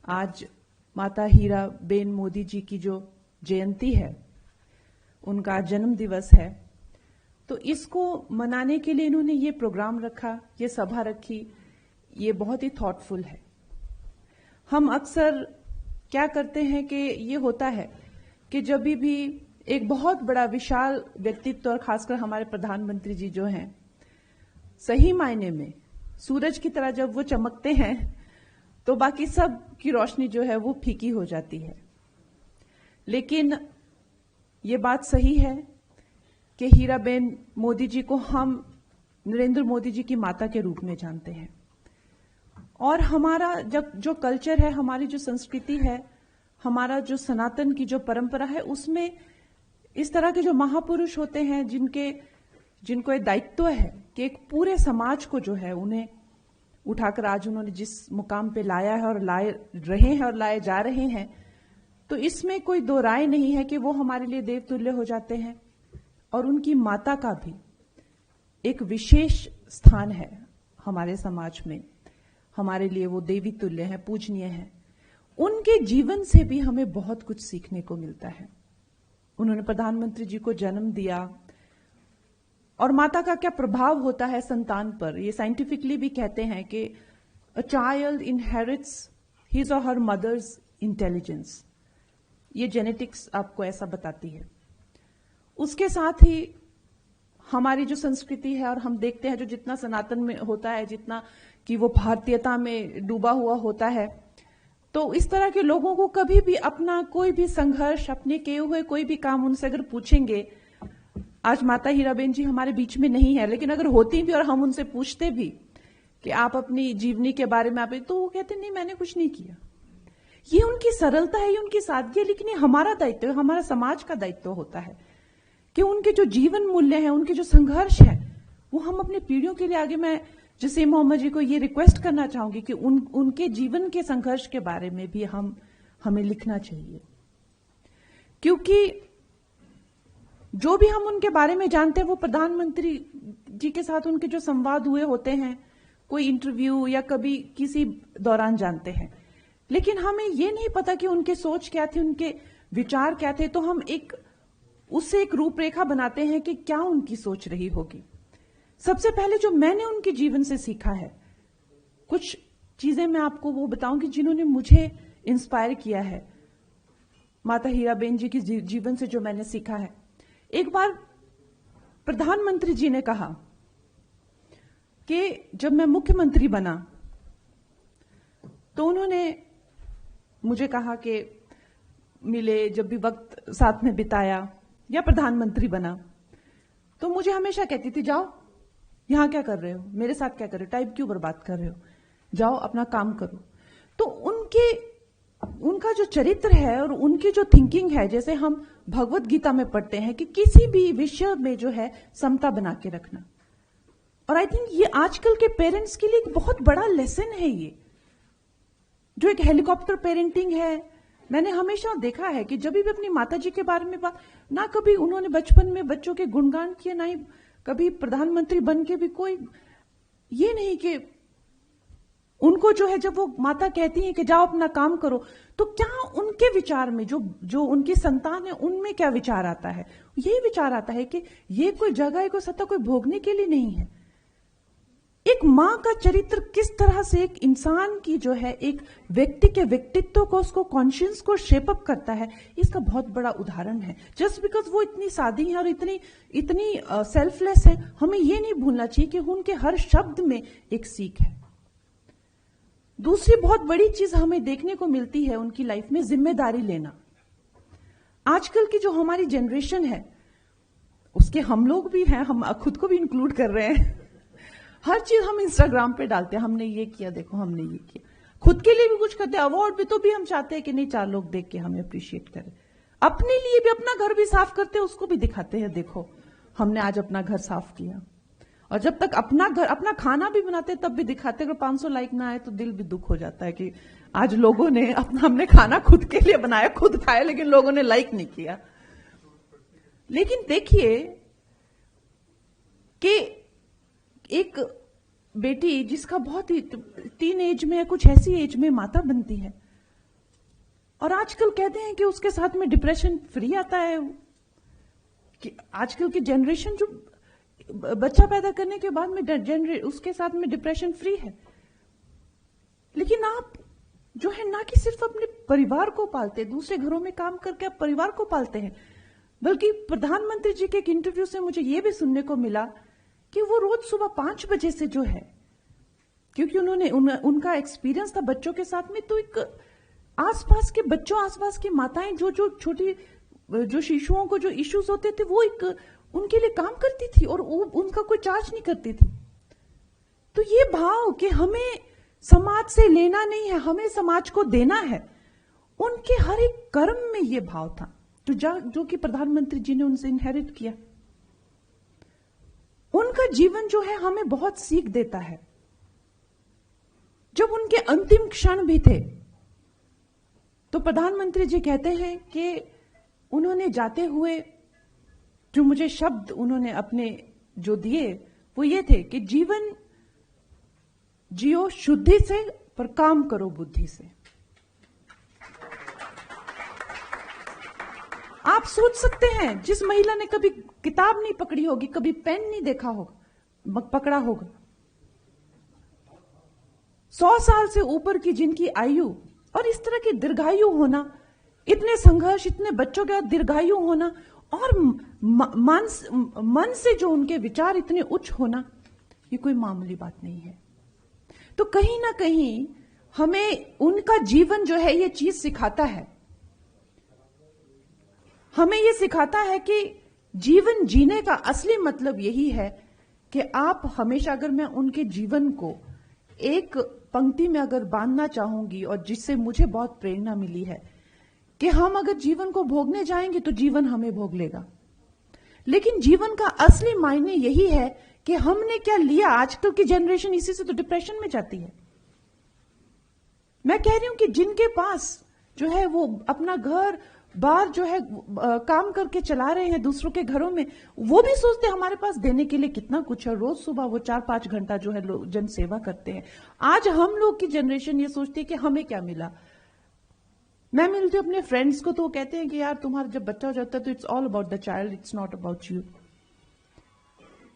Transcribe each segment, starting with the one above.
आज माता हीराबेन मोदी जी की जो जयंती है, उनका जन्म दिवस है, तो इसको मनाने के लिए इन्होंने ये प्रोग्राम रखा, ये सभा रखी, ये बहुत ही थॉटफुल है। हम अक्सर क्या करते हैं कि ये होता है कि जब भी एक बहुत बड़ा विशाल व्यक्तित्व और खासकर हमारे प्रधानमंत्री जी जो हैं, सही मायने में सूरज की तरह जब वो चमकते हैं तो बाकी सब की रोशनी जो है वो फीकी हो जाती है। लेकिन ये बात सही है कि हीराबेन मोदी जी को हम नरेंद्र मोदी जी की माता के रूप में जानते हैं। और हमारा जब जो कल्चर है, हमारी जो संस्कृति है, हमारा जो सनातन की जो परंपरा है, उसमें इस तरह के जो महापुरुष होते हैं जिनको एक दायित्व है कि एक पूरे समाज को जो है उन्हें उठाकर आज उन्होंने जिस मुकाम पे लाया है और लाए रहे हैं और लाए जा रहे हैं, तो इसमें कोई दो राय नहीं है कि वो हमारे लिए देवतुल्य हो जाते हैं। और उनकी माता का भी एक विशेष स्थान है हमारे समाज में, हमारे लिए वो देवी तुल्य है, पूजनीय है। उनके जीवन से भी हमें बहुत कुछ सीखने को मिलता है। उन्होंने प्रधानमंत्री जी को जन्म दिया और माता का क्या प्रभाव होता है संतान पर। ये साइंटिफिकली भी कहते हैं कि अ चाइल्ड इनहेरिट्स हिज और हर मदर्स इंटेलिजेंस। ये जेनेटिक्स आपको ऐसा बताती है। उसके साथ ही हमारी जो संस्कृति है, और हम देखते हैं जो जितना सनातन में होता है, जितना कि वो भारतीयता में डूबा हुआ होता है, तो इस तरह के लोगों को कभी भी अपना कोई भी संघर्ष, अपने किए हुए कोई भी काम उनसे अगर पूछेंगे, आज माता हीराबेन जी हमारे बीच में नहीं है, लेकिन अगर होती भी और हम उनसे पूछते भी कि आप अपनी जीवनी के बारे में, आप, तो वो कहते नहीं, मैंने कुछ नहीं किया। ये उनकी सरलता है, ये उनकी सादगी है। लेकिन ये हमारा दायित्व है, हमारा समाज का दायित्व होता है कि उनके जो जीवन मूल्य हैं, उनके जो संघर्ष है, वो हम अपने पीढ़ियों के लिए आगे, मैं जैसे मोहम्मद जी को ये रिक्वेस्ट करना चाहूंगी कि उनके जीवन के संघर्ष के बारे में भी हमें लिखना चाहिए। क्योंकि जो भी हम उनके बारे में जानते हैं, वो प्रधानमंत्री जी के साथ उनके जो संवाद हुए होते हैं, कोई इंटरव्यू या कभी किसी दौरान जानते हैं। लेकिन हमें ये नहीं पता कि उनके सोच क्या थे, उनके विचार क्या थे। तो हम उससे एक रूपरेखा बनाते हैं कि क्या उनकी सोच रही होगी। सबसे पहले जो मैंने उनके जीवन से सीखा है, कुछ चीजें मैं आपको वो बताऊंगी जिन्होंने मुझे इंस्पायर किया है माता हीराबेन जी के जीवन से, जो मैंने सीखा है। एक बार प्रधानमंत्री जी ने कहा कि जब मैं मुख्यमंत्री बना तो उन्होंने मुझे कहा कि मिले, जब भी वक्त साथ में बिताया, या प्रधानमंत्री बना तो मुझे हमेशा कहती थी, जाओ यहां क्या कर रहे हो, मेरे साथ क्या कर रहे हो, टाइम क्यों बर्बाद कर रहे हो, जाओ अपना काम करो। तो उनका जो चरित्र है और उनकी जो थिंकिंग है, जैसे हम भगवत गीता में पढ़ते हैं कि किसी भी विषय में जो है समता बना के रखना। और आई थिंक ये आजकल के पेरेंट्स के लिए एक बहुत बड़ा लेसन है। ये जो एक हेलीकॉप्टर पेरेंटिंग है, मैंने हमेशा देखा है कि जब भी अपनी माता जी के बारे में बात, ना कभी उन्होंने बचपन में बच्चों के गुणगान किए, ना ही कभी प्रधानमंत्री बन के भी कोई ये नहीं कि उनको जो है, जब वो माता कहती है कि जाओ अपना काम करो, तो क्या उनके विचार में जो उनकी संतान है, उनमें क्या विचार आता है? यही विचार आता है कि ये कोई जगह, कोई सत्ता कोई भोगने के लिए नहीं है। एक मां का चरित्र किस तरह से एक इंसान की जो है, एक व्यक्ति के व्यक्तित्व को, उसको कॉन्शियस को शेप अप करता है, इसका बहुत बड़ा उदाहरण है। जस्ट बिकॉज वो इतनी सादी है और इतनी सेल्फलेस है, हमें ये नहीं भूलना चाहिए कि उनके हर शब्द में एक सीख है। दूसरी बहुत बड़ी चीज हमें देखने को मिलती है उनकी लाइफ में, जिम्मेदारी लेना। आजकल की जो हमारी जनरेशन है, उसके हम लोग भी हैं, हम खुद को भी इंक्लूड कर रहे हैं। हर चीज हम इंस्टाग्राम पे डालते हैं, हमने ये किया, देखो हमने ये किया, खुद के लिए भी कुछ करते हैं। अवार्ड भी तो भी हम चाहते हैं कि नहीं, 4 लोग देख के हमें अप्रिशिएट करें। अपने लिए भी, अपना घर भी साफ करते हैं, उसको भी दिखाते हैं, देखो हमने आज अपना घर साफ किया। और जब तक अपना खाना भी बनाते हैं तब भी दिखाते हैं। अगर 500 लाइक ना आए तो दिल भी दुख हो जाता है कि आज लोगों ने हमने खाना खुद के लिए बनाया, खुद खाया, लेकिन लोगों ने लाइक नहीं किया। लेकिन देखिए कि एक बेटी जिसका बहुत ही टीन एज में, कुछ ऐसी एज में माता बनती है, और आजकल कहते हैं कि उसके साथ में डिप्रेशन फ्री आता है, कि आजकल की जनरेशन जो बच्चा पैदा करने के बाद में उसके साथ में डिप्रेशन फ्री है। लेकिन आप जो है ना कि सिर्फ अपने परिवार को पालते, दूसरे घरों में काम करके आप परिवार को पालते हैं, बल्कि प्रधानमंत्री जी के एक इंटरव्यू से मुझे यह भी सुनने को मिला कि वो रोज सुबह 5 बजे से जो है, क्योंकि उनका एक्सपीरियंस था बच्चों के साथ में, तो एक आसपास के बच्चों, आसपास की माताएं जो छोटी जो शिशुओं को जो इश्यूज होते थे वो एक उनके लिए काम करती थी और वो उनका कोई चार्ज नहीं करती थी। तो ये भाव कि हमें समाज से लेना नहीं है, हमें समाज को देना है, उनके हर एक कर्म में ये भाव था, जो कि प्रधानमंत्री जी ने उनसे इनहेरिट किया। उनका जीवन जो है हमें बहुत सीख देता है। जब उनके अंतिम क्षण भी थे तो प्रधानमंत्री जी कहते हैं कि उन्होंने जाते हुए जो मुझे शब्द उन्होंने अपने जो दिए वो ये थे कि जीवन जियो शुद्धि से, पर काम करो बुद्धि से। आप सोच सकते हैं, जिस महिला ने कभी किताब नहीं पकड़ी होगी, कभी पेन नहीं देखा होगा, पकड़ा होगा, 100 साल से ऊपर की जिनकी आयु, और इस तरह की दीर्घायु होना, इतने संघर्ष, इतने बच्चों के साथ दीर्घायु होना, और मन से जो उनके विचार इतने उच्च होना, ये कोई मामूली बात नहीं है। तो कहीं ना कहीं हमें उनका जीवन जो है ये चीज सिखाता है, हमें ये सिखाता है कि जीवन जीने का असली मतलब यही है कि आप हमेशा, अगर मैं उनके जीवन को एक पंक्ति में अगर बांधना चाहूंगी, और जिससे मुझे बहुत प्रेरणा मिली है कि हम अगर जीवन को भोगने जाएंगे तो जीवन हमें भोग लेगा, लेकिन जीवन का असली मायने यही है कि हमने क्या लिया। आजकल की जनरेशन इसी से तो डिप्रेशन में जाती है। मैं कह रही हूं कि जिनके पास जो है वो अपना घर बार जो है काम करके चला रहे हैं दूसरों के घरों में, वो भी सोचते हैं हमारे पास देने के लिए कितना कुछ है। रोज सुबह वो 4-5 घंटा जो है जन सेवा करते हैं। आज हम लोग की जनरेशन ये सोचती है कि हमें क्या मिला। मैं मिलती हूं अपने फ्रेंड्स को तो वो कहते हैं कि यार तुम्हारा जब बच्चा हो जाता है तो it's all about the child, it's not about you.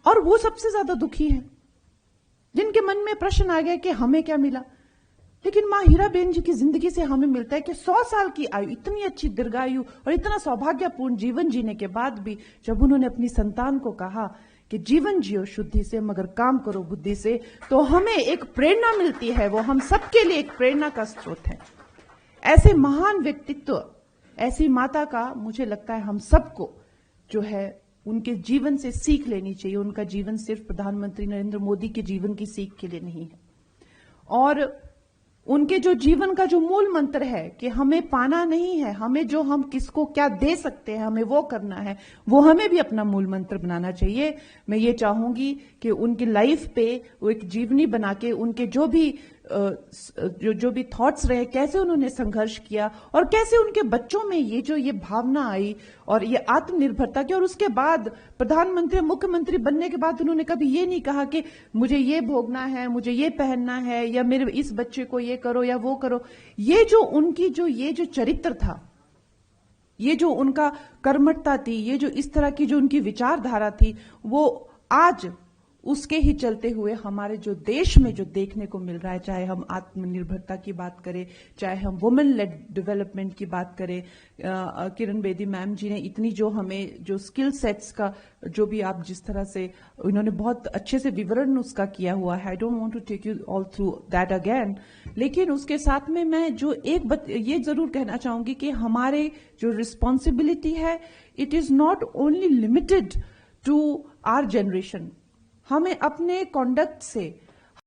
और वो सबसे ज्यादा दुखी है जिनके मन में प्रश्न आ गया कि हमें क्या मिला। लेकिन मां हीराबेन जी की जिंदगी से हमें मिलता है कि 100 साल की आयु, इतनी अच्छी दीर्घायु और इतना सौभाग्यपूर्ण जीवन जीने के बाद भी जब उन्होंने अपनी संतान को कहा कि जीवन जियो शुद्धि से मगर काम करो बुद्धि से, तो हमें एक प्रेरणा मिलती है। वो हम सबके लिए एक प्रेरणा का स्रोत है। ऐसे महान व्यक्तित्व, ऐसी माता का मुझे लगता है हम सबको जो है उनके जीवन से सीख लेनी चाहिए। उनका जीवन सिर्फ प्रधानमंत्री नरेंद्र मोदी के जीवन की सीख के लिए नहीं है, और उनके जो जीवन का जो मूल मंत्र है कि हमें पाना नहीं है, हमें जो हम किसको क्या दे सकते हैं हमें वो करना है, वो हमें भी अपना मूल मंत्र बनाना चाहिए। मैं ये चाहूंगी कि उनकी लाइफ पे वो एक जीवनी बना के उनके जो भी थॉट्स रहे, कैसे उन्होंने संघर्ष किया और कैसे उनके बच्चों में ये भावना आई और ये आत्मनिर्भरता की। और उसके बाद प्रधानमंत्री, मुख्यमंत्री बनने के बाद उन्होंने कभी ये नहीं कहा कि मुझे ये भोगना है, मुझे ये पहनना है, या मेरे इस बच्चे को ये करो या वो करो। ये जो उनकी ये जो चरित्र था, ये जो उनका कर्मठता थी, ये जो इस तरह की जो उनकी विचारधारा थी, वो आज उसके ही चलते हुए हमारे जो देश में जो देखने को मिल रहा है, चाहे हम आत्मनिर्भरता की बात करें, चाहे हम वुमेन लेड डेवलपमेंट की बात करें। किरण बेदी मैम जी ने इतनी जो हमें जो स्किल सेट्स का जो भी आप जिस तरह से उन्होंने बहुत अच्छे से विवरण उसका किया हुआ है, I don't want to take you all through that again. लेकिन उसके साथ में मैं जो ये जरूर कहना चाहूंगी कि हमारे जो रिस्पॉन्सिबिलिटी है, it is not only limited to our generation. हमें अपने कॉन्डक्ट से,